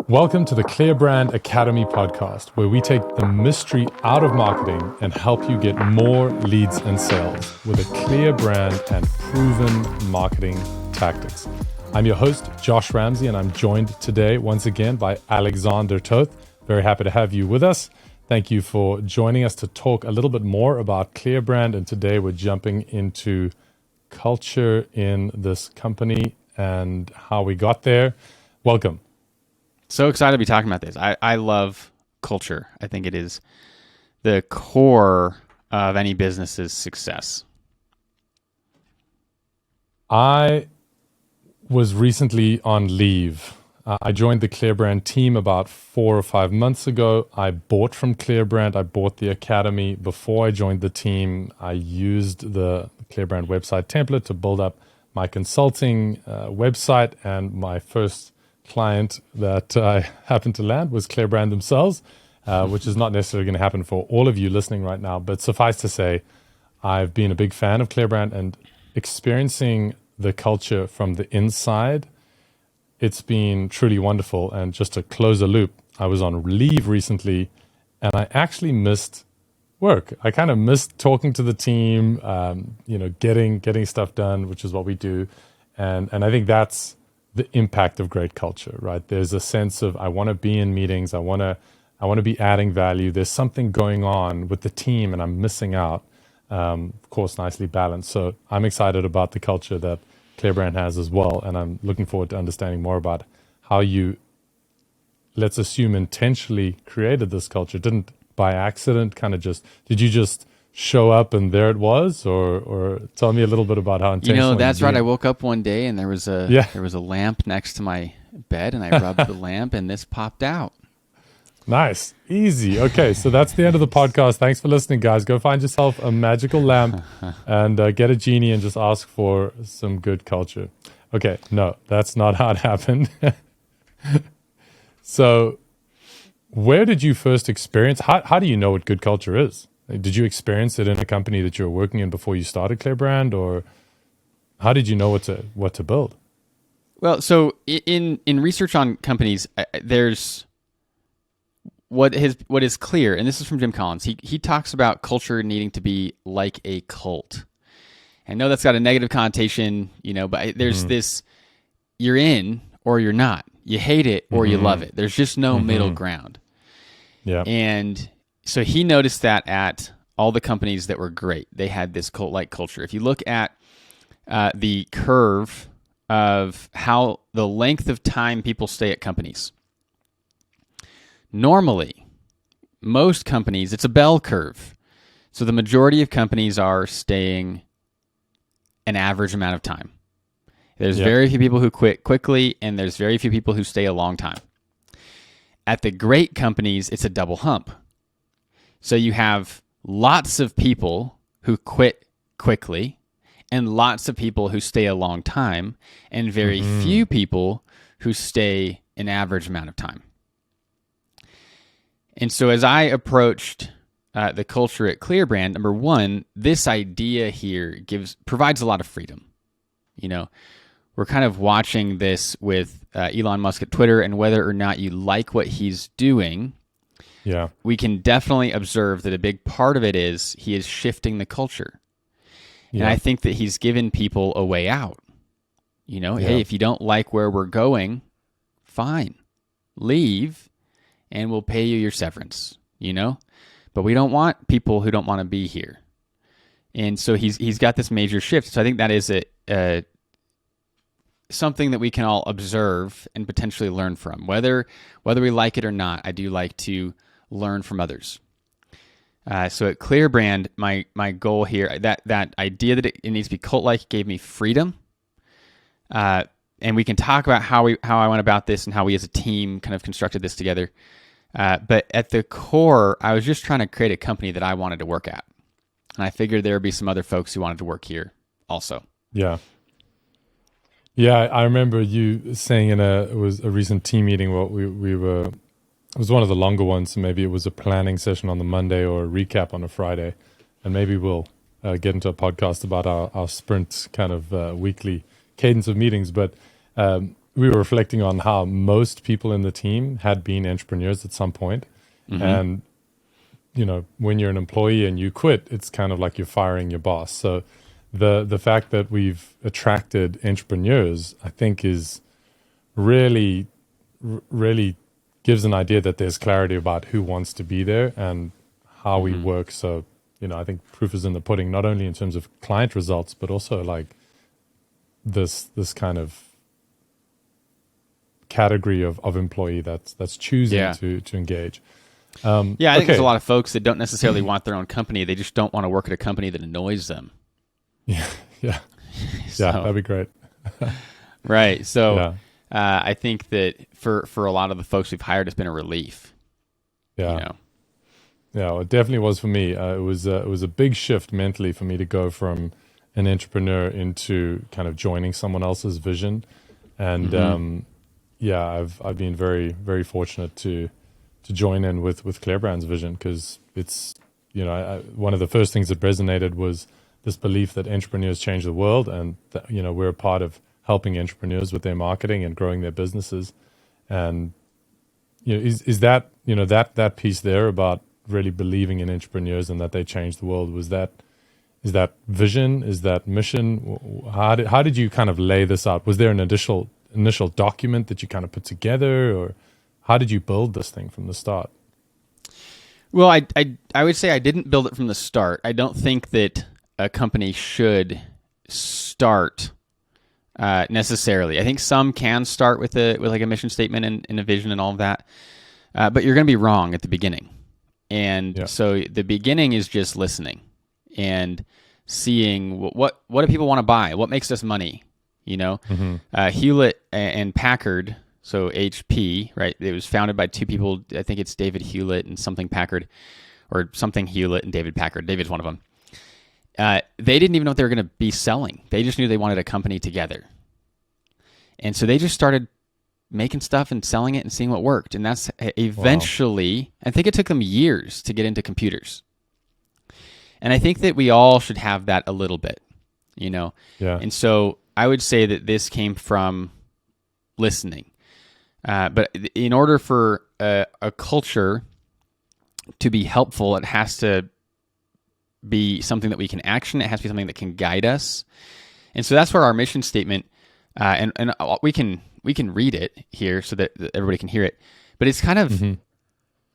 Welcome to the Clear Brand Academy podcast, where we take the mystery out of marketing and help you get more leads and sales with a clear brand and proven marketing tactics. I'm your host, Josh Ramsey, and I'm joined today once again by Alexander Toth. Very happy to have you with us. Thank you for joining us to talk a little bit more about Clear Brand. And today we're jumping into culture in this company and how we got there. Welcome. So excited to be talking about this. I love culture. I think it is the core of any business's success. I was recently on leave. I joined the Clear Brand team about 4 or 5 months ago. I bought from Clear Brand. I bought the academy. Before I joined the team, I used the Clear Brand website template to build up my consulting website, and my first client that I happened to land was Clear Brand themselves, which is not necessarily going to happen for all of you listening right now. But suffice to say, I've been a big fan of Clear Brand and experiencing the culture from the inside. It's been truly wonderful. And just to close a loop, I was on leave recently and I actually missed work. I kind of missed talking to the team, getting stuff done, which is what we do. And I think that's the impact of great culture, right? There's a sense of, I want to be in meetings. I want to be adding value. There's something going on with the team and I'm missing out. Of course, nicely balanced. So I'm excited about the culture that Clear Brand has as well. And I'm looking forward to understanding more about how you, let's assume, intentionally created this culture. Didn't by accident did you just show up and there it was, or tell me a little bit about how intentional. That's right. I woke up one day and there was a lamp next to my bed and I rubbed the lamp and this popped out. Nice. Easy. Okay, so that's the end of the podcast. Thanks for listening, guys. Go find yourself a magical lamp and get a genie and just ask for some good culture. Okay, no, that's not how it happened. So where did you first experience, how do you know what good culture is? Did you experience it in a company that you were working in before you started Clear Brand, or how did you know what to build? Well, so in research on companies, there's what is clear, and this is from Jim Collins. He talks about culture needing to be like a cult. I know that's got a negative connotation, but there's this: you're in or you're not. You hate it or you love it. There's just no middle ground. Yeah, and so he noticed that at all the companies that were great, they had this cult-like culture. If you look at the curve of how the length of time people stay at companies, normally, most companies, it's a bell curve. So the majority of companies are staying an average amount of time. There's very few people who quit quickly, and there's very few people who stay a long time. At the great companies, it's a double hump. So you have lots of people who quit quickly and lots of people who stay a long time and very few people who stay an average amount of time. And so as I approached the culture at Clear Brand, number one, this idea here provides a lot of freedom. We're kind of watching this with Elon Musk at Twitter, and whether or not you like what he's doing, we can definitely observe that a big part of it is he is shifting the culture. And I think that he's given people a way out. Hey, if you don't like where we're going, fine, leave, and we'll pay you your severance, But we don't want people who don't want to be here. And so he's got this major shift. So I think that is something that we can all observe and potentially learn from. Whether we like it or not, I do like to learn from others. So at Clear Brand, my goal here, that idea that it needs to be cult-like gave me freedom. And we can talk about how I went about this and how we as a team kind of constructed this together. But at the core, I was just trying to create a company that I wanted to work at. And I figured there would be some other folks who wanted to work here also. Yeah. Yeah, I remember you saying it was a recent team meeting where we were, it was one of the longer ones, so maybe it was a planning session on the Monday or a recap on a Friday. And maybe we'll get into a podcast about our sprint kind of weekly cadence of meetings. But we were reflecting on how most people in the team had been entrepreneurs at some point. And, when you're an employee and you quit, it's kind of like you're firing your boss. So the fact that we've attracted entrepreneurs, I think, is really gives an idea that there's clarity about who wants to be there and how we work. So, I think proof is in the pudding, not only in terms of client results, but also like this kind of category of employee that's choosing to engage. I think there's a lot of folks that don't necessarily want their own company. They just don't want to work at a company that annoys them. Yeah. So, That'd be great. Right. So I think that for a lot of the folks we've hired, it's been a relief. Yeah. Yeah, it definitely was for me. It was a big shift mentally for me to go from an entrepreneur into kind of joining someone else's vision. And I've been very, very fortunate to join in with ClearBrand's vision, because it's, one of the first things that resonated was this belief that entrepreneurs change the world, and that, we're a part of helping entrepreneurs with their marketing and growing their businesses. And is that that piece there about really believing in entrepreneurs and that they change the world, is that vision, is that mission? How did you kind of lay this out? Was there an initial document that you kind of put together, or how did you build this thing from the start? Well, I would say I didn't build it from the start. I don't think that a company should start necessarily. I think some can start with like a mission statement and a vision and all of that, but you're going to be wrong at the beginning. And so the beginning is just listening and seeing what do people want to buy, what makes us money. Hewlett and Packard. So HP, right? It was founded by two people. I think it's David Hewlett and something Packard, or something Hewlett and David Packard. David's one of them. They didn't even know what they were going to be selling. They just knew they wanted a company together. And so they just started making stuff and selling it and seeing what worked. And that's eventually, I think it took them years to get into computers. And I think that we all should have that a little bit, Yeah. And so I would say that this came from listening. But in order for a culture to be helpful, it has to be something that we can action. It has to be something that can guide us. And so that's where our mission statement, and we can read it here so that everybody can hear it. But it's kind of,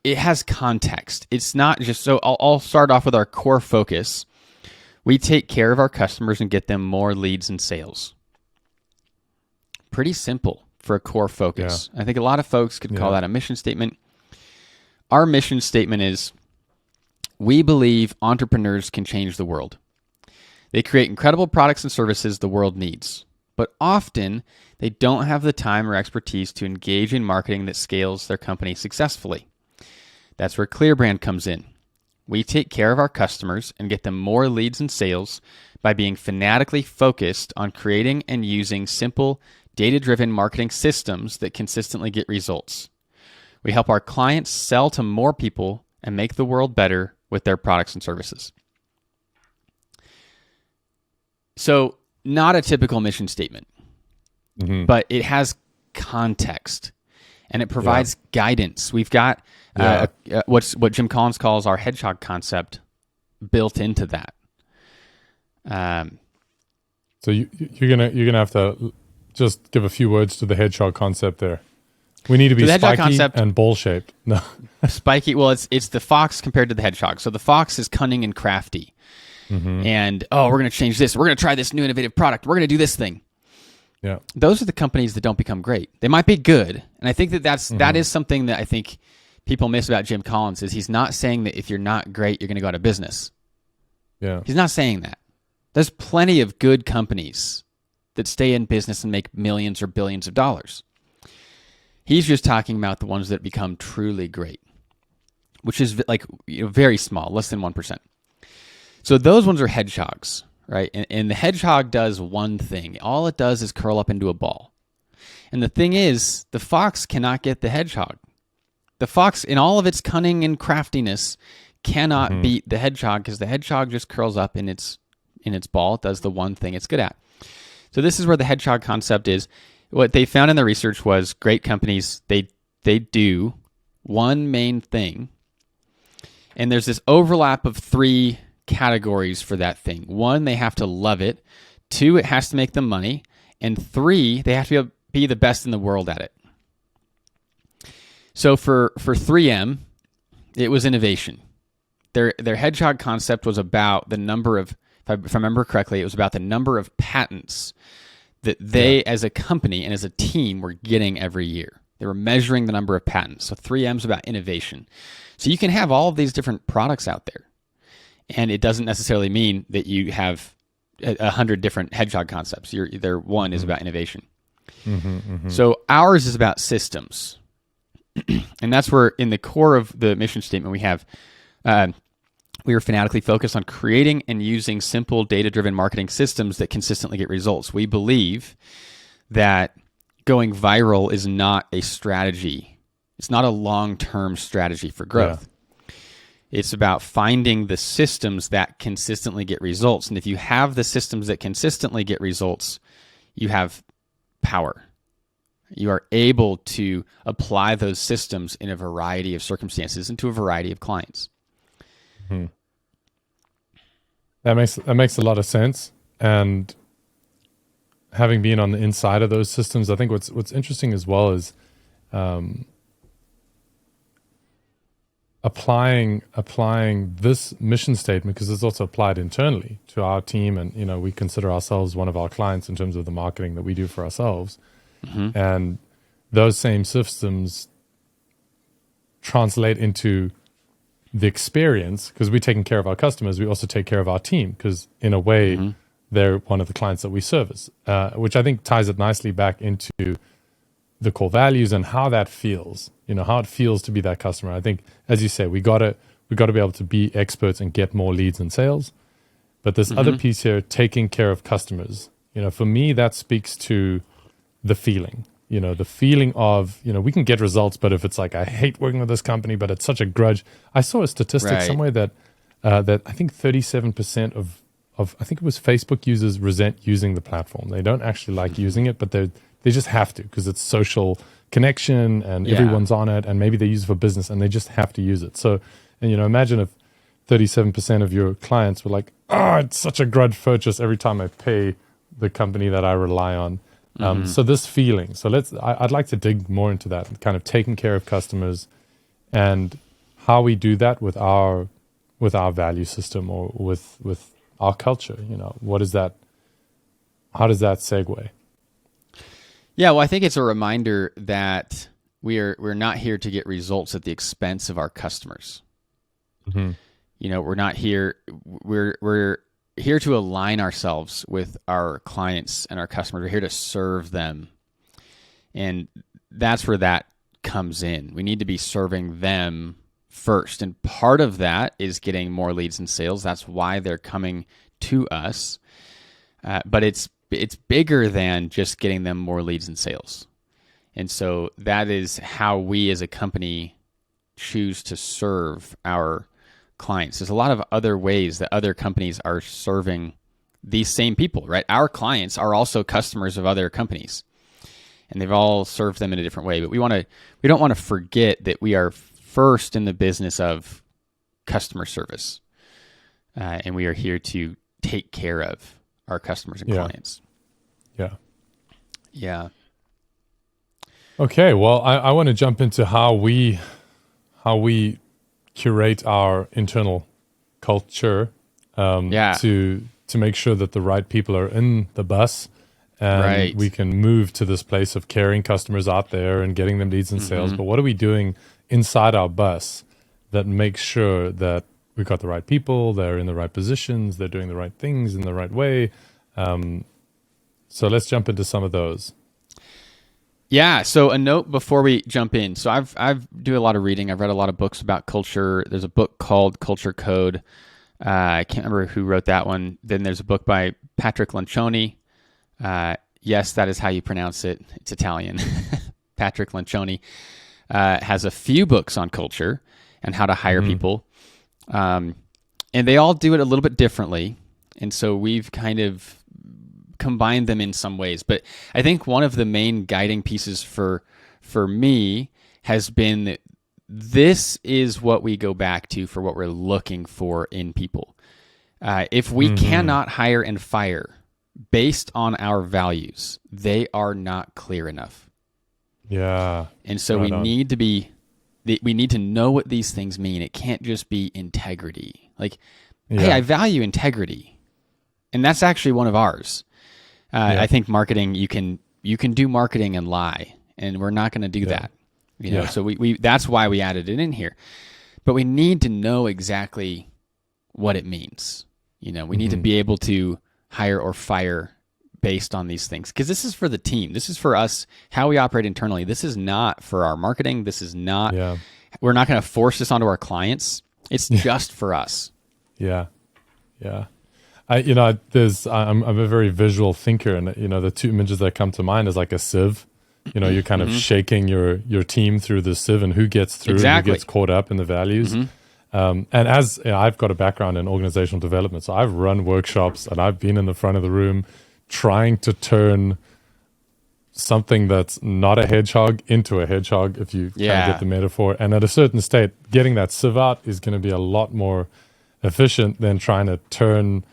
it has context. It's not just, so I'll start off with our core focus. We take care of our customers and get them more leads and sales. Pretty simple for a core focus. I think a lot of folks could call that a mission statement. Our mission statement is, we believe entrepreneurs can change the world. They create incredible products and services the world needs, but often they don't have the time or expertise to engage in marketing that scales their company successfully. That's where ClearBrand comes in. We take care of our customers and get them more leads and sales by being fanatically focused on creating and using simple, data-driven marketing systems that consistently get results. We help our clients sell to more people and make the world better with their products and services. So, not a typical mission statement, but it has context and it provides guidance. We've got what Jim Collins calls our hedgehog concept built into that. So you're gonna have to just give a few words to the hedgehog concept there. We need to be spiky and bowl-shaped. No. Spiky, well, it's the fox compared to the hedgehog. So the fox is cunning and crafty. And, we're going to change this. We're going to try this new innovative product. We're going to do this thing. Yeah. Those are the companies that don't become great. They might be good. And I think that is something that I think people miss about Jim Collins, is he's not saying that if you're not great, you're going to go out of business. Yeah. He's not saying that. There's plenty of good companies that stay in business and make millions or billions of dollars. He's just talking about the ones that become truly great, which is like very small, less than 1%. So those ones are hedgehogs, right? And the hedgehog does one thing. All it does is curl up into a ball. And the thing is, the fox cannot get the hedgehog. The fox, in all of its cunning and craftiness, cannot beat the hedgehog, because the hedgehog just curls up in its ball. It does the one thing it's good at. So this is where the hedgehog concept is. what they found in the research was great companies, they do one main thing, and there's this overlap of 3 categories for that thing. 1, they have to love it. 2, it has to make them money. And 3, they have to be the best in the world at it. So for 3M, it was innovation. Their hedgehog concept was about the number of, if I remember correctly, it was about the number of patents that they, as a company and as a team, were getting every year. They were measuring the number of patents. So 3M is about innovation. So you can have all of these different products out there, and it doesn't necessarily mean that you have 100 different hedgehog concepts. Their one is about innovation. So ours is about systems. And that's where, in the core of the mission statement, we have, we are fanatically focused on creating and using simple data-driven marketing systems that consistently get results. We believe that going viral is not a strategy. It's not a long-term strategy for growth. Yeah. It's about finding the systems that consistently get results. And if you have the systems that consistently get results, you have power. You are able to apply those systems in a variety of circumstances and to a variety of clients. That makes a lot of sense. And having been on the inside of those systems, I think what's interesting as well is applying this mission statement, because it's also applied internally to our team, and we consider ourselves one of our clients in terms of the marketing that we do for ourselves. And those same systems translate into the experience, because we're taking care of our customers. We also take care of our team, because in a way, they're one of the clients that we service, which I think ties it nicely back into the core values and how that feels, how it feels to be that customer. I think, as you say, we got to be able to be experts and get more leads and sales. But this other piece here, taking care of customers, for me, that speaks to the feeling, the feeling of, we can get results, but if it's like, I hate working with this company, but it's such a grudge. I saw a statistic somewhere that I think 37% of I think it was Facebook users resent using the platform. They don't actually like using it, but they just have to, because it's social connection and everyone's on it, and maybe they use it for business and they just have to use it. So, and imagine if 37% of your clients were like, it's such a grudge purchase every time I pay the company that I rely on. So this feeling. So I'd like to dig more into that, kind of taking care of customers and how we do that with our value system or with our culture. What is that? How does that segue? Yeah, well, I think it's a reminder that we're not here to get results at the expense of our customers. We're not here. We're here to align ourselves with our clients and our customers. We're here to serve them, and that's where that comes in. We need to be serving them first, and part of that is getting more leads and sales. That's why they're coming to us. But it's bigger than just getting them more leads and sales. And so that is how we as a company choose to serve our clients. There's a lot of other ways that other companies are serving these same people, right? Our clients are also customers of other companies, and they've all served them in a different way. But we don't want to forget that we are first in the business of customer service, and we are here to take care of our customers and clients. Yeah. Okay. Well, I want to jump into how we curate our internal culture to make sure that the right people are in the bus, and we can move to this place of carrying customers out there and getting them leads and sales. But what are we doing inside our bus that makes sure that we've got the right people, they're in the right positions, they're doing the right things in the right way? So let's jump into some of those. Yeah. So a note before we jump in. So I've do a lot of reading. I've read a lot of books about culture. There's a book called Culture Code. I can't remember who wrote that one. Then there's a book by Patrick Lencioni. Yes, that is how you pronounce it. It's Italian. Patrick Lencioni has a few books on culture and how to hire people. And they all do it a little bit differently. And so we've kind of combined them in some ways. But I think one of the main guiding pieces for me has been that this is what we go back to for what we're looking for in people. If we cannot hire and fire based on our values, they are not clear enough. Yeah. And so we need to know what these things mean. It can't just be integrity. Like, hey, I value integrity, and that's actually one of ours. I think marketing, you can do marketing and lie, and we're not going to do that. You know, so we that's why we added it in here. But we need to know exactly what it means. You know, we need to be able to hire or fire based on these things, because this is for the team. This is for us, how we operate internally. This is not for our marketing. This is not, we're not going to force this onto our clients. It's just for us. Yeah. I'm a very visual thinker, and the two images that come to mind is like a sieve. You're kind of shaking your team through the sieve, and who gets through, and who gets caught up in the values. And as I've got a background in organizational development, so I've run workshops and I've been in the front of the room trying to turn something that's not a hedgehog into a hedgehog, if you kind of get the metaphor. And at a certain state, getting that sieve out is going to be a lot more efficient than trying to turn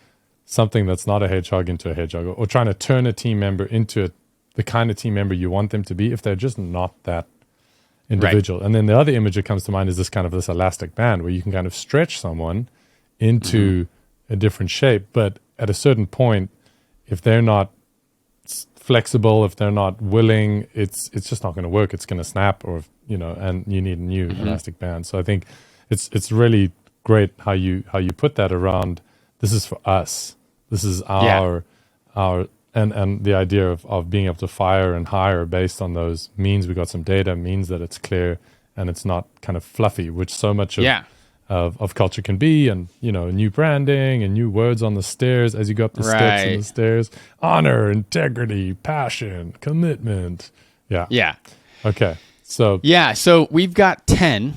something that's not a hedgehog into a hedgehog, or trying to turn a team member into the kind of team member you want them to be if they're just not that individual. Right. And then the other image that comes to mind is this elastic band where you can kind of stretch someone into a different shape. But at a certain point, if they're not flexible, if they're not willing, it's just not going to work. It's going to snap, or and you need a new elastic band. So I think it's really great how you put that around. This is for us. This is our and the idea of being able to fire and hire based on those means we got some data, means that it's clear and it's not kind of fluffy, which so much of culture can be. And new branding and new words on the stairs as you go up the steps and the stairs. Honor, integrity, passion, commitment. Okay. So we've got 10,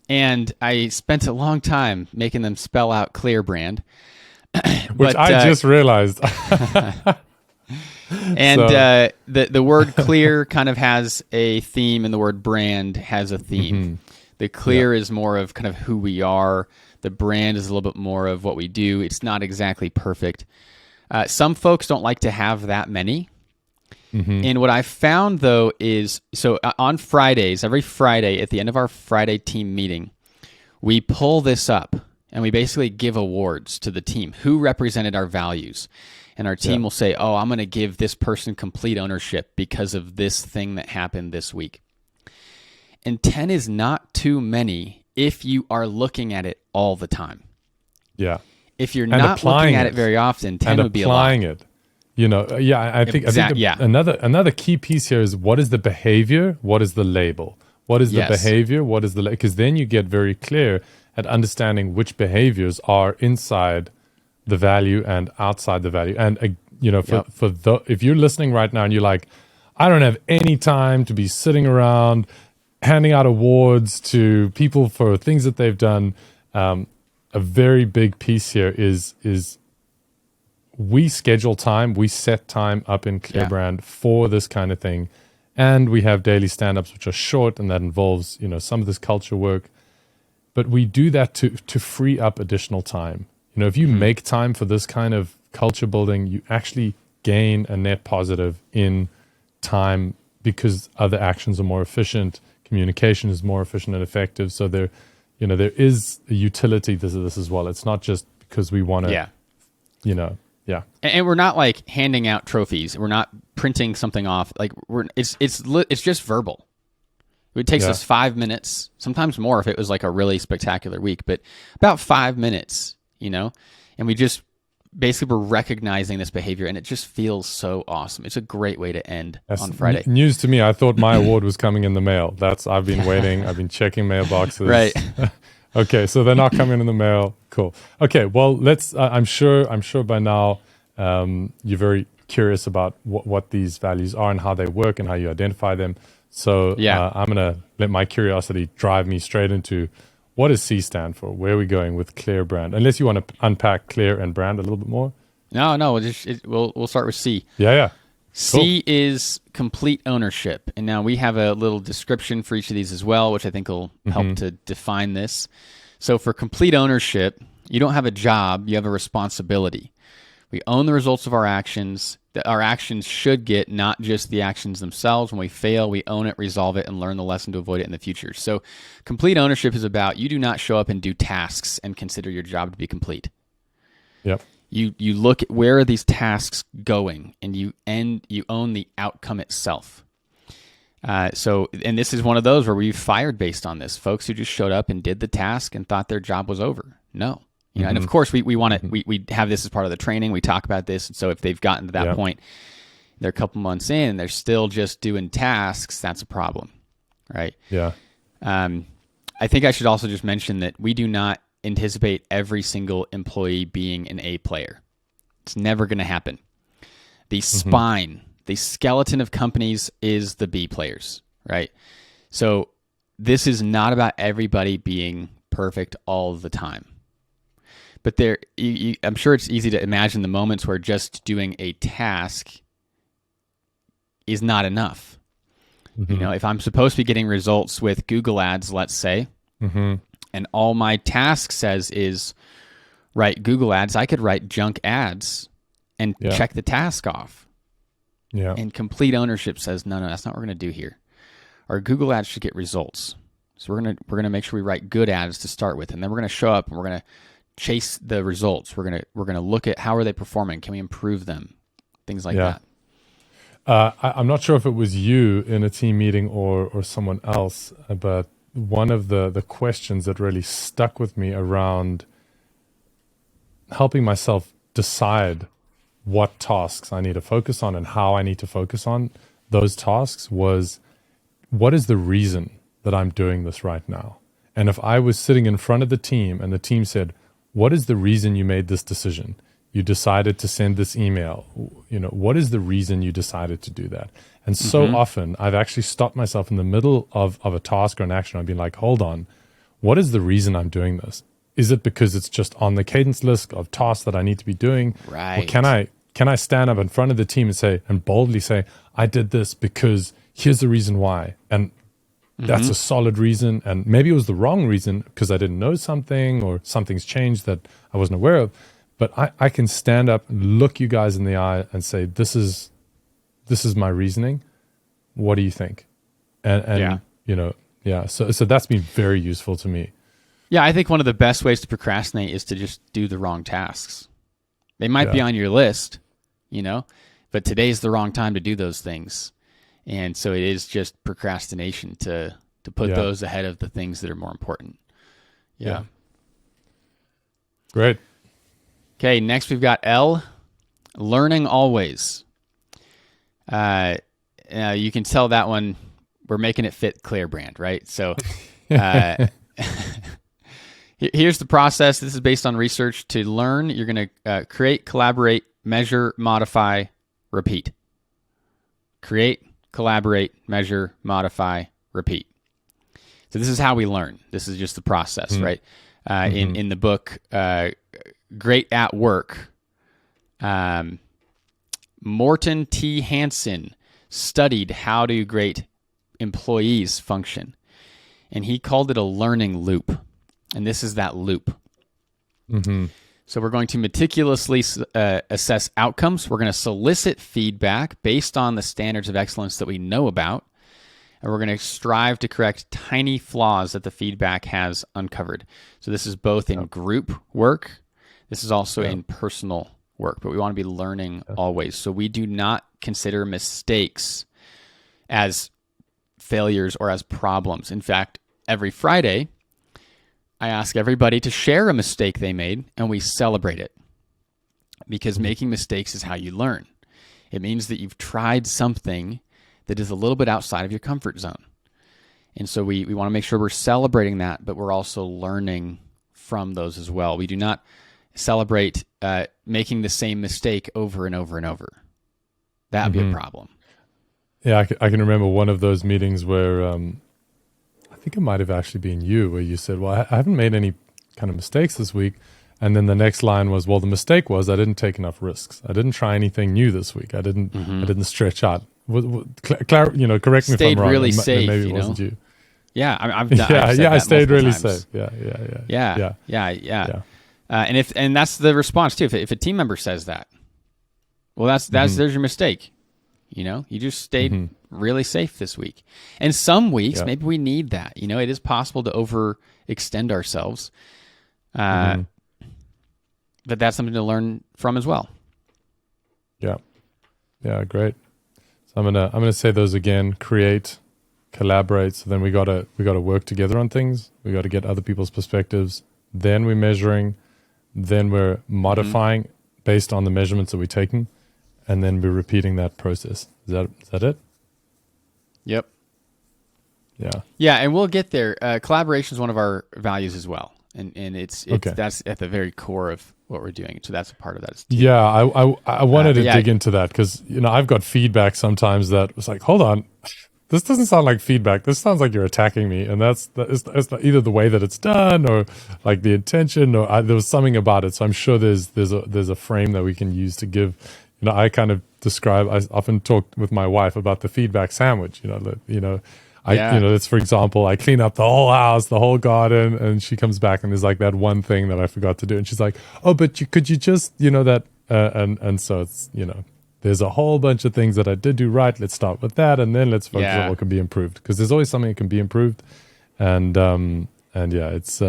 and I spent a long time making them spell out ClearBrand. Which I just realized. And the word clear kind of has a theme, and the word brand has a theme. The clear is more of kind of who we are. The brand is a little bit more of what we do. It's not exactly perfect. Some folks don't like to have that many. And what I found, though, is on Fridays, every Friday at the end of our Friday team meeting, we pull this up and we basically give awards to the team who represented our values. And our team will say, oh, I'm going to give this person complete ownership because of this thing that happened this week. And 10 is not too many if you are looking at it all the time. Yeah. If you're not looking at it very often, 10 would be a lot. And applying it. I think another key piece here is, what is the behavior? What is the label? What is the behavior? What is the label? Because then you get very clear at understanding which behaviors are inside the value and outside the value. And if you're listening right now and you're like, I don't have any time to be sitting around handing out awards to people for things that they've done, a very big piece here is we schedule time, we set time up in ClearBrand for this kind of thing, and we have daily stand-ups which are short, and that involves some of this culture work, but we do that to free up additional time. If you make time for this kind of culture building, you actually gain a net positive in time, because other actions are more efficient, communication is more efficient and effective. So there is a utility to this as well. It's not just because we want to, And we're not like handing out trophies. We're not printing something off. Like it's just verbal. It takes us 5 minutes, sometimes more if it was like a really spectacular week, but about 5 minutes. And we just basically we're recognizing this behavior, and it just feels so awesome. It's a great way to end on Friday. News to me. I thought my award was coming in the mail. I've been waiting. I've been checking mailboxes. Right. Okay, so they're not coming in the mail. Cool. Okay, well, let's. I'm sure by now you're very curious about what these values are and how they work and how you identify them. So I'm gonna let my curiosity drive me straight into, what does C stand for? Where are we going with ClearBrand? Unless you want to unpack clear and brand a little bit more. No. We'll start with C. Yeah. C is complete ownership. And now we have a little description for each of these as well, which I think will help to define this. So for complete ownership, you don't have a job, you have a responsibility. We own the results of our actions. That our actions should get, not just the actions themselves. When we fail, we own it, resolve it, and learn the lesson to avoid it in the future. So complete ownership is about you do not show up and do tasks and consider your job to be complete. Yep. You look at where are these tasks going, and you own the outcome itself. And this is one of those where we've fired based on this. Folks who just showed up and did the task and thought their job was over. No. And of course we want to we have this as part of the training. We talk about this, and so if they've gotten to that point, they're a couple months in and they're still just doing tasks, that's a problem, right? Yeah. I think I should also just mention that we do not anticipate every single employee being an A player. It's never going to happen. The spine, the skeleton of companies is the B players, right? So this is not about everybody being perfect all the time. But I'm sure it's easy to imagine the moments where just doing a task is not enough. If I'm supposed to be getting results with Google Ads, let's say, and all my task says is write Google Ads, I could write junk ads and check the task off. Yeah. And complete ownership says, no, that's not what we're going to do here. Our Google Ads should get results. So we're gonna make sure we write good ads to start with, and then we're going to show up and we're going to chase the results. We're gonna look at how are they performing. Can we improve them? Things like that. I'm not sure if it was you in a team meeting or someone else, but one of the questions that really stuck with me around helping myself decide what tasks I need to focus on and how I need to focus on those tasks was, what is the reason that I'm doing this right now? And if I was sitting in front of the team and the team said, what is the reason you made this decision? You decided to send this email. What is the reason you decided to do that? And so often I've actually stopped myself in the middle of a task or an action. I've been like, hold on, what is the reason I'm doing this? Is it because it's just on the cadence list of tasks that I need to be doing? Right. Or can I stand up in front of the team and boldly say, I did this because here's the reason why. And that's a solid reason. And maybe it was the wrong reason because I didn't know something or something's changed that I wasn't aware of. But I can stand up and look you guys in the eye and say, this is my reasoning. What do you think? And so that's been very useful to me. Yeah, I think one of the best ways to procrastinate is to just do the wrong tasks. They might be on your list, but today's the wrong time to do those things. And so it is just procrastination to put those ahead of the things that are more important. Yeah. Great. Okay, next we've got L, learning always. You can tell that one, we're making it fit ClearBrand, right? So here's the process. This is based on research. To learn, you're going to create, collaborate, measure, modify, repeat. Create, collaborate, measure, modify, repeat. So this is how we learn. This is just the process, right? In the book, Great at Work, Morton T. Hansen studied how do great employees function. And he called it a learning loop. And this is that loop. So we're going to meticulously assess outcomes. We're going to solicit feedback based on the standards of excellence that we know about. And we're going to strive to correct tiny flaws that the feedback has uncovered. So this is both in group work. This is also in personal work, but we want to be learning always. So we do not consider mistakes as failures or as problems. In fact, every Friday, I ask everybody to share a mistake they made, and we celebrate it. Because making mistakes is how you learn. It means that you've tried something that is a little bit outside of your comfort zone. And so we want to make sure we're celebrating that, but we're also learning from those as well. We do not celebrate making the same mistake over and over and over. That would be a problem. Yeah, I can remember one of those meetings where I think it might have actually been you, where you said, well, I haven't made any kind of mistakes this week. And then the next line was, well, the mistake was I didn't take enough risks. I didn't try anything new this week. I didn't stretch out. Correct me if I'm Stayed wrong. really safe, Maybe it wasn't you. Yeah, I've I stayed really times. safe. Yeah. And that's the response too. If a team member says that, well, that's there's your mistake. You just stayed really safe this week. And some weeks, maybe we need that. It is possible to overextend ourselves. But that's something to learn from as well. Yeah. Yeah, great. So I'm gonna say those again. Create, collaborate. So then we gotta work together on things. We gotta get other people's perspectives. Then we're measuring. Then we're modifying based on the measurements that we're taking. And then we're repeating that process. Is that it? Yep. Yeah. Yeah, and we'll get there. Collaboration is one of our values as well, and it's that's at the very core of what we're doing. So that's a part of that. Yeah, I wanted to dig into that because I've got feedback sometimes that was like, hold on, this doesn't sound like feedback. This sounds like you're attacking me, and that's either the way that it's done or like the intention, or there was something about it. So I'm sure there's a frame that we can use to give. I kind of describe. I often talk with my wife about the feedback sandwich. It's for example, I clean up the whole house, the whole garden, and she comes back and there's like that one thing that I forgot to do, and she's like, "Oh, but could you just that?" And so it's there's a whole bunch of things that I did do right. Let's start with that, and then let's focus on what can be improved, because there's always something that can be improved, it's it's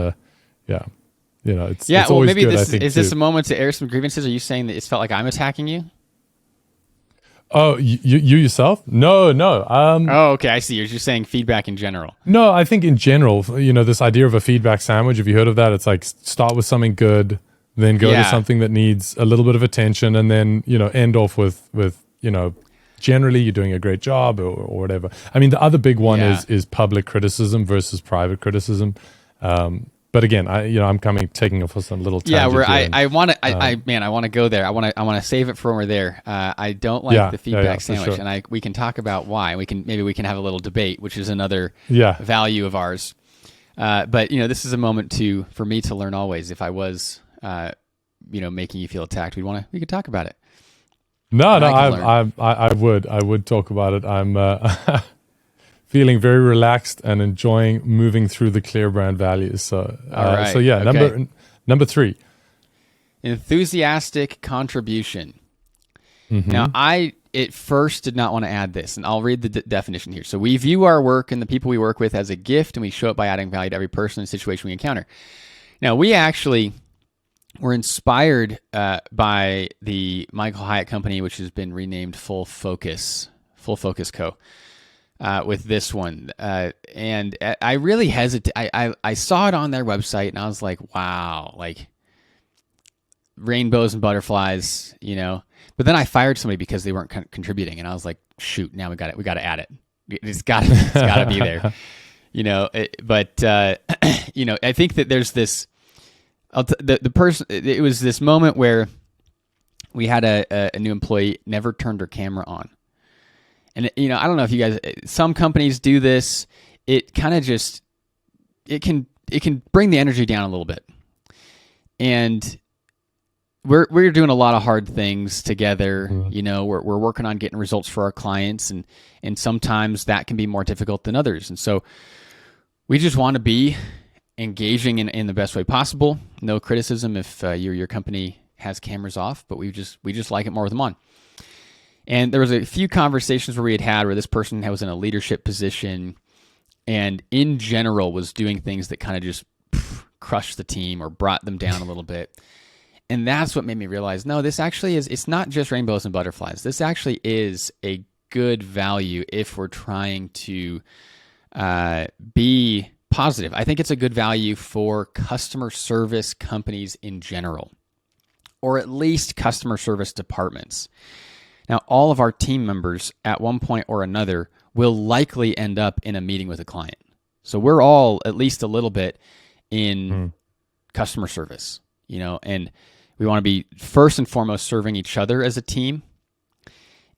always maybe good, is this a moment to air some grievances? Are you saying that it's felt like I'm attacking you? Oh, you yourself? No. Oh, okay. I see. You're just saying feedback in general. No, I think in general, this idea of a feedback sandwich, have you heard of that? It's like start with something good, then go to something that needs a little bit of attention, and then, end off with generally you're doing a great job or whatever. I mean, the other big one is public criticism versus private criticism. But again, I'm taking off some little tangent. Yeah, where I want to go there. I want to save it for when we're there. I don't like the feedback sandwich, sure. And we can talk about why. Maybe we can have a little debate, which is another value of ours. But this is a moment for me to learn always. If I was, making you feel attacked, we could talk about it. I would talk about it. I'm feeling very relaxed and enjoying moving through the Clearbrand values. So, all right. Number 3, enthusiastic contribution. Now, I at first did not want to add this, and I'll read the definition here. So, we view our work and the people we work with as a gift, and we show it by adding value to every person and situation we encounter. Now, we actually were inspired by the Michael Hyatt company, which has been renamed Full Focus Co. With this one. And I really hesitate. I saw it on their website and I was like, wow, like rainbows and butterflies, But then I fired somebody because they weren't contributing, and I was like, shoot, now we got to add it. It's got to be there, I think that there's this. The person. It was this moment where we had a new employee never turned her camera on. And, I don't know if you guys, some companies do this. It kind of just, it can bring the energy down a little bit. And we're doing a lot of hard things together. We're working on getting results for our clients, and sometimes that can be more difficult than others. And so we just want to be engaging in the best way possible. No criticism if your company has cameras off, but we just like it more with them on. And there was a few conversations where we had where this person was in a leadership position and in general was doing things that kind of just crushed the team or brought them down a little bit. And that's what made me realize, no, this actually it's not just rainbows and butterflies. This actually is a good value if we're trying to be positive. I think it's a good value for customer service companies in general, or at least customer service departments. Now, all of our team members at one point or another will likely end up in a meeting with a client. So we're all at least a little bit in customer service, and we want to be first and foremost serving each other as a team.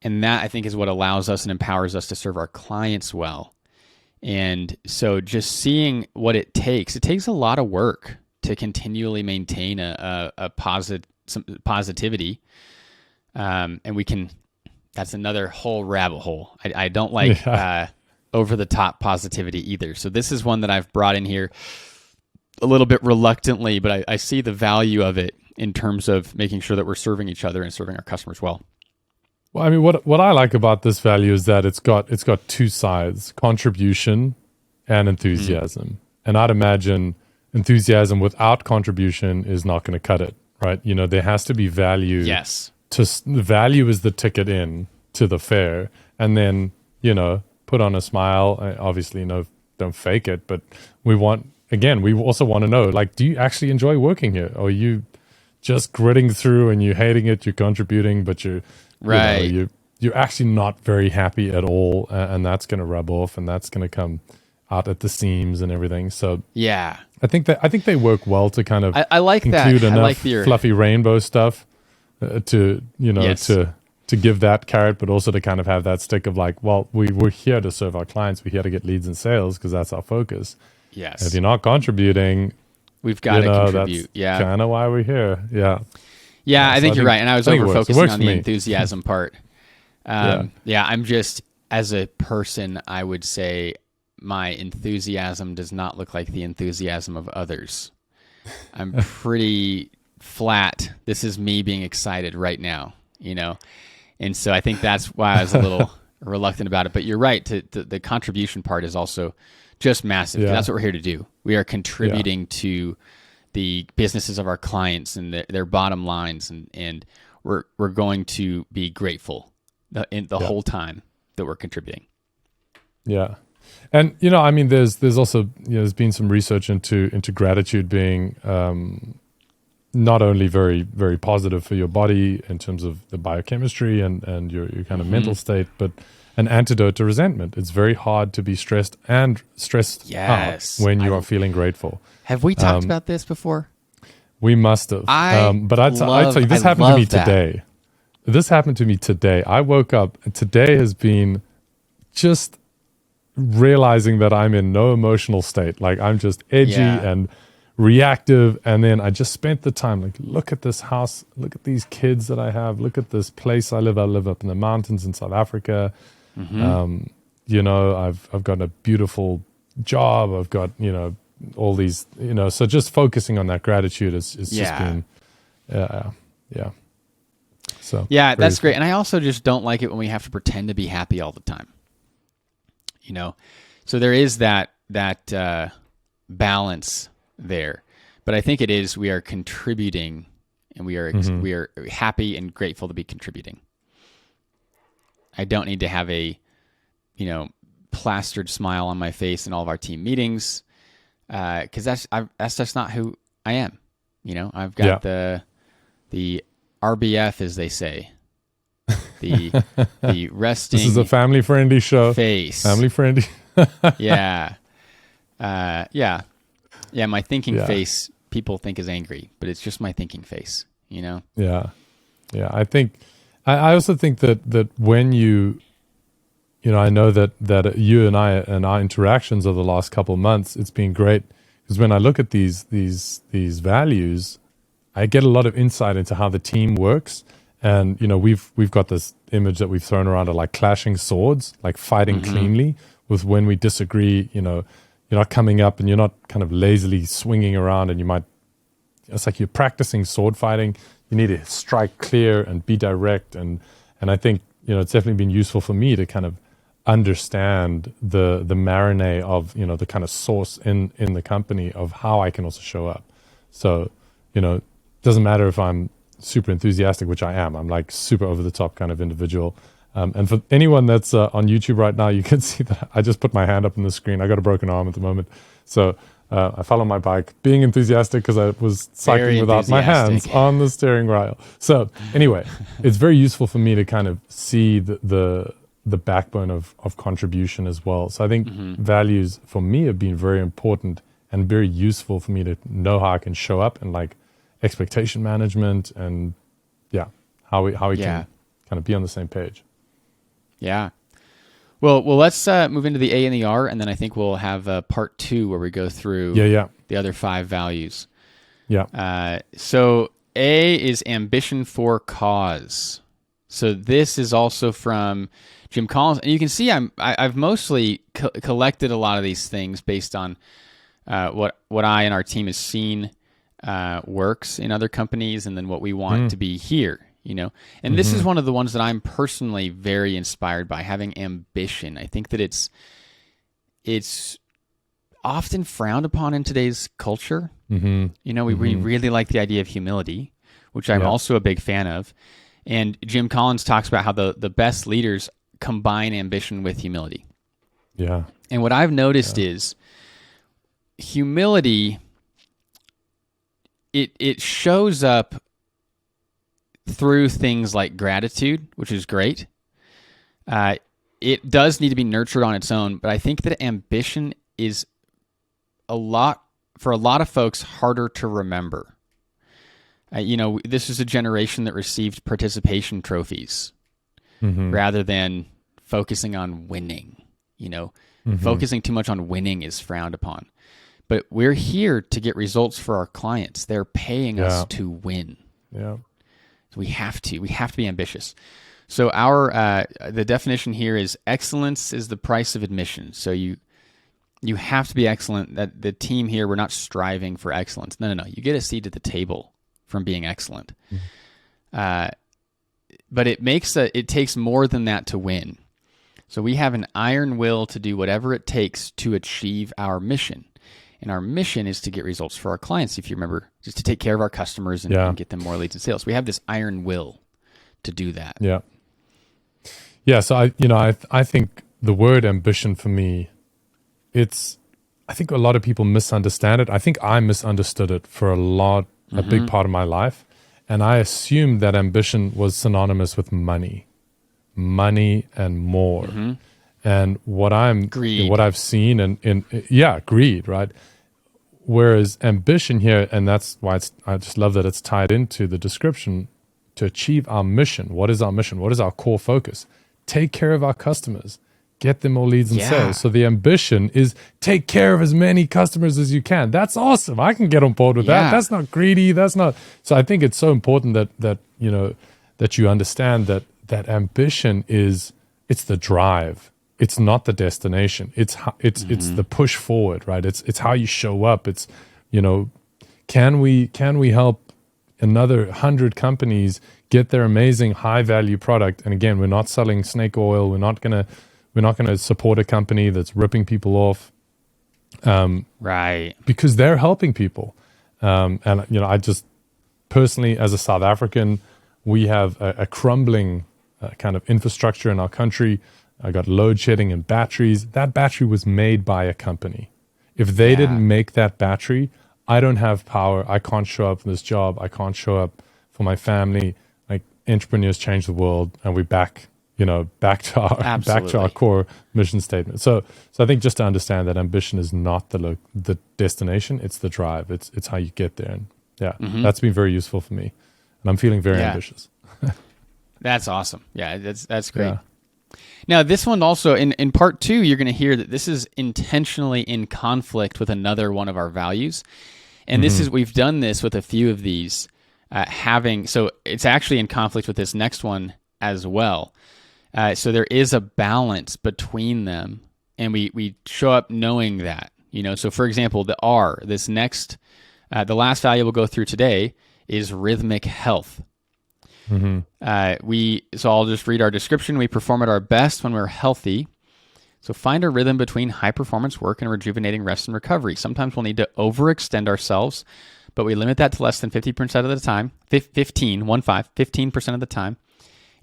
And that, I think, is what allows us and empowers us to serve our clients well. And so just seeing what it takes a lot of work to continually maintain a some positivity. And we can, that's another whole rabbit hole. I don't like over the top positivity either. So this is one that I've brought in here a little bit reluctantly, but I see the value of it in terms of making sure that we're serving each other and serving our customers well. Well, I mean, what I like about this value is that it's got two sides: contribution and enthusiasm. And I'd imagine enthusiasm without contribution is not going to cut it, right? You know, there has to be value. Yes. Value is the ticket in to the fair, and then, you know, put on a smile. Obviously, don't fake it, but we also want to know, like, do you actually enjoy working here? Or are you just gritting through and you're hating it, you're contributing, but you're actually not very happy at all, and that's going to rub off, and that's going to come out at the seams and everything. So yeah, I think they work well to kind of I like include that. enough I like fluffy rainbow stuff to give that carrot, but also to kind of have that stick of like, well, we're here to serve our clients, we're here to get leads and sales because that's our focus. Yes. And if you're not contributing, we've got to contribute. That's kind of why we're here. Yeah. Yeah, I think you're right. And I was over focusing on the enthusiasm part. I'm just, as a person, I would say my enthusiasm does not look like the enthusiasm of others. I'm pretty flat. This is me being excited right now, you know? And so I think that's why I was a little reluctant about it. But you're right. The contribution part is also just massive. Yeah. That's what we're here to do. We are contributing to the businesses of our clients and their bottom lines, and we're going to be grateful the whole time that we're contributing. Yeah. And, you know, I mean, there's also, you know, there's been some research into gratitude being not only very, very positive for your body in terms of the biochemistry and your kind of mental state, but an antidote to resentment. It's very hard to be stressed out when you are feeling grateful. Have we talked about this before? We must have. But I'd tell you, this happened to me today. This happened to me today. I woke up, and today has been just realizing that I'm in no emotional state. Like, I'm just edgy and reactive. And then I just spent the time, like, look at this house, look at these kids that I have, look at this place I live. I live up in the mountains in South Africa. You know, I've got a beautiful job. I've got, you know, all these, you know, so just focusing on that gratitude is just been, So that's great. And I also just don't like it when we have to pretend to be happy all the time. You know, so there is that balance there, but I think we are contributing, and we are happy and grateful to be contributing. I don't need to have a, you know, plastered smile on my face in all of our team meetings, because that's just not who I am. You know, I've got the RBF, as they say. The resting. This is a family friendly show. Face. Family friendly. Yeah. My thinking face, people think is angry, but it's just my thinking face, you know? Yeah. I think, I also think that when you know, I know that you and I and our interactions over the last couple of months, it's been great, because when I look at these values, I get a lot of insight into how the team works. And, you know, we've got this image that we've thrown around of like clashing swords, like fighting cleanly with when we disagree. You know, you're not coming up and you're not kind of lazily swinging around, and it's like you're practicing sword fighting. You need to strike clear and be direct. And I think, you know, it's definitely been useful for me to kind of understand the marinade of, you know, the kind of sauce in the company of how I can also show up. So, you know, it doesn't matter if I'm super enthusiastic, which I am. I'm like super over the top kind of individual. And for anyone that's on YouTube right now, you can see that I just put my hand up on the screen. I got a broken arm at the moment. So I fell on my bike being enthusiastic because I was cycling without my hands on the steering wheel. So anyway, it's very useful for me to kind of see the backbone of contribution as well. So I think values for me have been very important and very useful for me to know how I can show up, and like expectation management, and how we can kind of be on the same page. Yeah. Well, let's move into the A and the R, and then I think we'll have part 2 where we go through the other 5 values. So A is ambition for cause. So this is also from Jim Collins, and you can see I've mostly collected a lot of these things based on what I and our team has seen works in other companies, and then what we want to be here. And this is one of the ones that I'm personally very inspired by, having ambition. I think that it's often frowned upon in today's culture. We really like the idea of humility, which I'm also a big fan of. And Jim Collins talks about how the best leaders combine ambition with humility. Yeah. And what I've noticed is humility, it shows up through things like gratitude, which is great. It does need to be nurtured on its own, but I think that ambition is for a lot of folks, harder to remember. This is a generation that received participation trophies rather than focusing on winning. Focusing too much on winning is frowned upon. But we're here to get results for our clients. They're paying us to win. Yeah. So we have to be ambitious. So the definition here is excellence is the price of admission. So you have to be excellent. That the team here, we're not striving for excellence. No. You get a seat at the table from being excellent. But it takes more than that to win. So we have an iron will to do whatever it takes to achieve our mission. And our mission is to get results for our clients, if you remember, just to take care of our customers and get them more leads and sales. We have this iron will to do that. Yeah. Yeah. So I think the word ambition for me, I think a lot of people misunderstand it. I think I misunderstood it for a big part of my life. And I assumed that ambition was synonymous with money and more. And what I've seen greed, right? Whereas ambition here, and that's why I just love that it's tied into the description, to achieve our mission. What is our mission? What is our core focus? Take care of our customers, get them more leads and sales. So the ambition is take care of as many customers as you can. That's awesome. I can get on board with that. That's not greedy. So I think it's so important that you understand that ambition it's the drive. It's not the destination. It's the push forward, right? It's how you show up. It's, can we help another 100 companies get their amazing high value product? And again, we're not selling snake oil. We're not gonna support a company that's ripping people off, right? Because they're helping people. And I just personally, as a South African, we have a crumbling kind of infrastructure in our country. I got load shedding and batteries. That battery was made by a company. If they didn't make that battery, I don't have power. I can't show up for this job. I can't show up for my family. Like, entrepreneurs change the world, and we're back to our core mission statement. So I think just to understand that ambition is not the destination, it's the drive. It's how you get there. And that's been very useful for me. And I'm feeling very ambitious. That's awesome. Yeah, that's great. Yeah. Now, this one also, in part 2, you're going to hear that this is intentionally in conflict with another one of our values. And we've done this with a few of these, so it's actually in conflict with this next one as well. So there is a balance between them, and we show up knowing that. So for example, the R, this next, the last value we'll go through today is rhythmic health. So I'll just read our description. We perform at our best when we're healthy. So find a rhythm between high performance work and rejuvenating rest and recovery. Sometimes we'll need to overextend ourselves, but we limit that to less than 50% of the time, 15% of the time,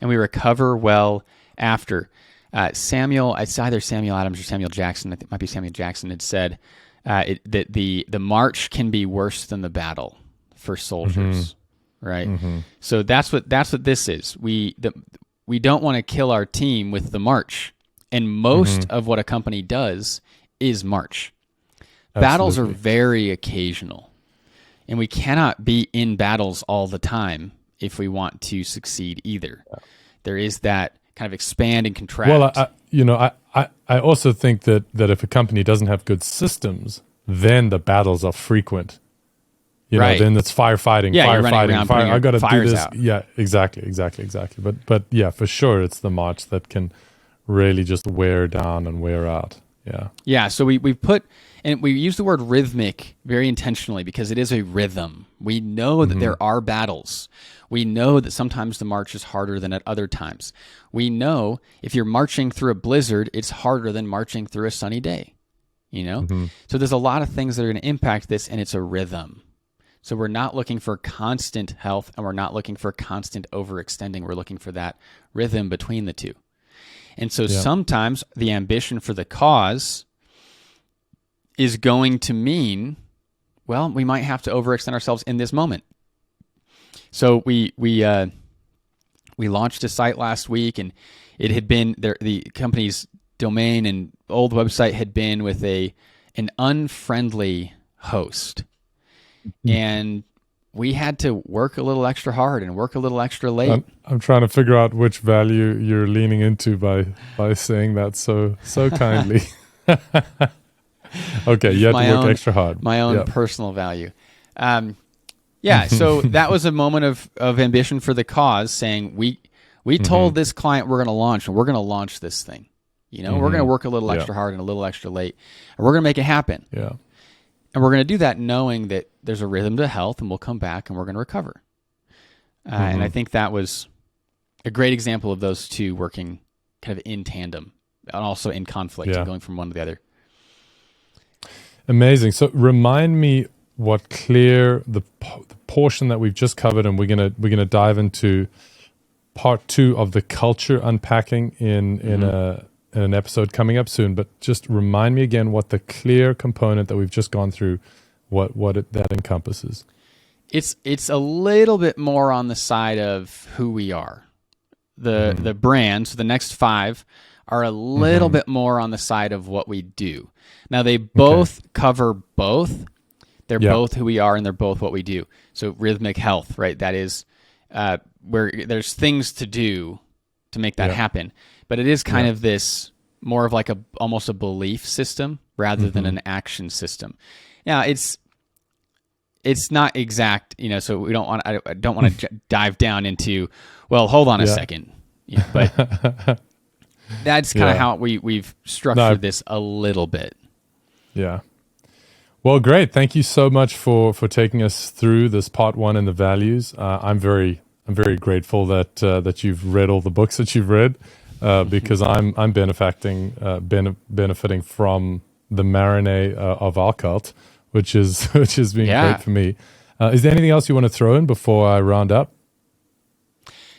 and we recover well after. It's either Samuel Adams or Samuel Jackson, I think it might be Samuel Jackson, had said that the march can be worse than the battle for soldiers. Right. So that's what this is. We don't want to kill our team with the march. And most of what a company does is march. Absolutely. Battles are very occasional. And we cannot be in battles all the time if we want to succeed either. There is that kind of expand and contract. Well, I also think that if a company doesn't have good systems, then the battles are frequent. Right. then it's firefighting, Yeah, you're running around putting I got to do fires this. out. Yeah, exactly. But yeah, for sure, it's the march that can really just wear down and wear out. Yeah. Yeah, so we put, and we use the word rhythmic very intentionally because it is a rhythm. We know that there are battles. We know that sometimes the march is harder than at other times. We know if you're marching through a blizzard, it's harder than marching through a sunny day, So there's a lot of things that are going to impact this, and it's a rhythm. So we're not looking for constant health, and we're not looking for constant overextending. We're looking for that rhythm between the two. And so sometimes the ambition for the cause is going to mean, well, we might have to overextend ourselves in this moment. So we launched a site last week, and it had been the company's domain and old website had been with an unfriendly host. And we had to work a little extra hard and work a little extra late. I'm trying to figure out which value you're leaning into by saying that so kindly. Okay, you had to work extra hard. My own personal value. So that was a moment of ambition for the cause, saying we told this client we're going to launch, and we're going to launch this thing. We're going to work a little extra hard and a little extra late, and we're going to make it happen. Yeah. And we're going to do that knowing that there's a rhythm to health, and we'll come back and we're going to recover. And I think that was a great example of those two working kind of in tandem and also in conflict, going from one to the other. Amazing. So remind me what the portion that we've just covered, and we're gonna dive into part 2 of the culture unpacking in an episode coming up soon. But just remind me again what the clear component that we've just gone through, that encompasses. It's a little bit more on the side of who we are. The brand, so the next 5 are a little bit more on the side of what we do. Now they both cover both. They're both who we are, and they're both what we do. So rhythmic health, right? That is where there's things to do to make that happen. But it is kind of this more of like almost a belief system rather than an action system. Now it's not exact, so we don't want. I don't want to dive down into. Well, hold on a second, but that's kind of how we've structured this a little bit. Yeah. Well, great. Thank you so much for taking us through this part 1 and the values. I'm very grateful that you've read all the books that you've read, because I'm benefiting from the marinade of our cult, which has been great for me. Is there anything else you want to throw in before I round up?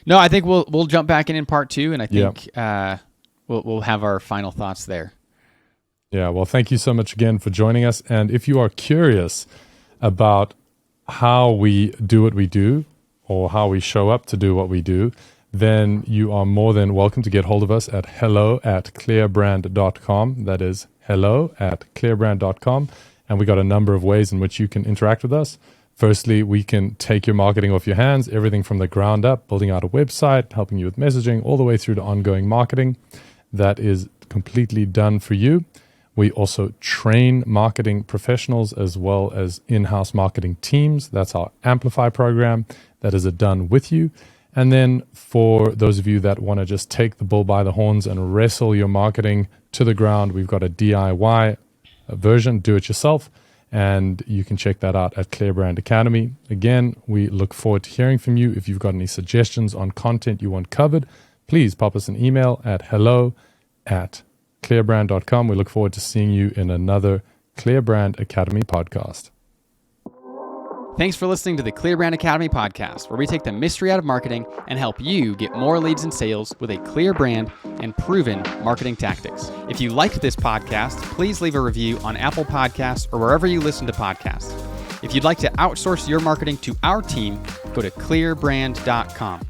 No, I think we'll jump back in part 2, and I think we'll have our final thoughts there. Yeah, well, thank you so much again for joining us. And if you are curious about how we do what we do, or how we show up to do what we do, then you are more than welcome to get hold of us at hello@clearbrand.com. That is hello@clearbrand.com. And we got a number of ways in which you can interact with us. Firstly, we can take your marketing off your hands, everything from the ground up, building out a website, helping you with messaging, all the way through to ongoing marketing. That is completely done for you. We also train marketing professionals as well as in-house marketing teams. That's our Amplify program. That is done with you. And then for those of you that want to just take the bull by the horns and wrestle your marketing to the ground, we've got a DIY version, do it yourself. And you can check that out at Clear Brand Academy. Again, we look forward to hearing from you. If you've got any suggestions on content you want covered, please pop us an email at hello@clearbrand.com. We look forward to seeing you in another Clear Brand Academy podcast. Thanks for listening to the Clear Brand Academy podcast, where we take the mystery out of marketing and help you get more leads and sales with a clear brand and proven marketing tactics. If you liked this podcast, please leave a review on Apple Podcasts or wherever you listen to podcasts. If you'd like to outsource your marketing to our team, go to clearbrand.com.